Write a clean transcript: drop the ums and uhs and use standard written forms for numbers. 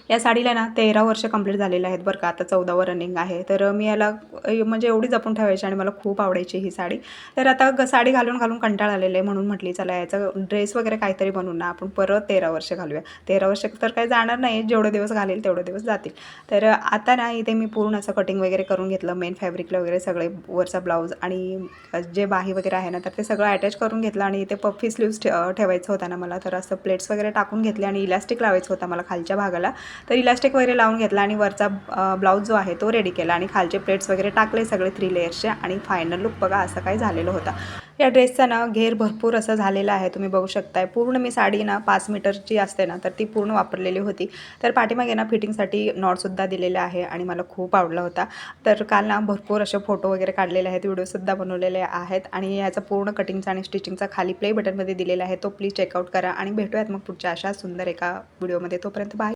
या साडीला ना 13 वर्ष कंप्लीट झालेले आहेत बरं का, आता 14वं रनिंग आहे. तर मी याला म्हणजे एवढी जपून ठेवायची आणि मला खूप आवडायची ही साडी. तर आता साडी घालून घालून कंटाळा आलेला आहे म्हणून म्हटली चला याचा ड्रेस वगैरे काहीतरी बनवून ना आपण परत 13 वर्ष घालूया. 13 वर्ष तर काही जाणार नाही, जेवढे दिवस घालेल तेवढे दिवस जातील. तर आता ना इथे मी पूर्ण असं कटिंग वगैरे करून घेतलं, मेन फॅब्रिकला वगैरे सगळे वरचा ब्लाऊज आणि जे बाही वगैरे आहे ना तर ते सगळं अटॅच करून घेतलं आणि इथे पफ्फी स्लीव्स ठेवायचं होता ना मला, तर असं प्लेट्स वगैरे टाकून घेतले आणि इलास्टिक लावायचं होता मला खालच्या भागाला. तर इलास्टिक वगैरे लावून घेतला आणि वरचा ब्लाऊज जो आहे तो रेडी केला आणि खालचे प्लेट्स वगैरे टाकले सगळे 3 लेयर्सचे आणि फायनल लुक बघा असं काही झालेलं होतं. या ड्रेसचा ना घेर भरपूर असं झालेला आहे, तुम्ही बघू शकताय. पूर्ण मी साडी ना 5 मीटरची असते ना तर ती पूर्ण वापरलेली होती. तर पाठीमागे ना फिटिंगसाठी नॉटसुद्धा दिलेले आहे आणि मला खूप आवडला होता. तर काल ना भरपूर असे फोटो वगैरे काढलेले आहेत, व्हिडिओसुद्धा बनवलेले आहेत आणि याचा पूर्ण कटिंगचा आणि स्टिचिंगचा खाली प्ले बटनमध्ये दिलेला आहे, तो प्लीज चेकआउट करा आणि भेटूयात मग पुढच्या अशा सुंदर एका व्हिडिओमध्ये. तोपर्यंत बाय.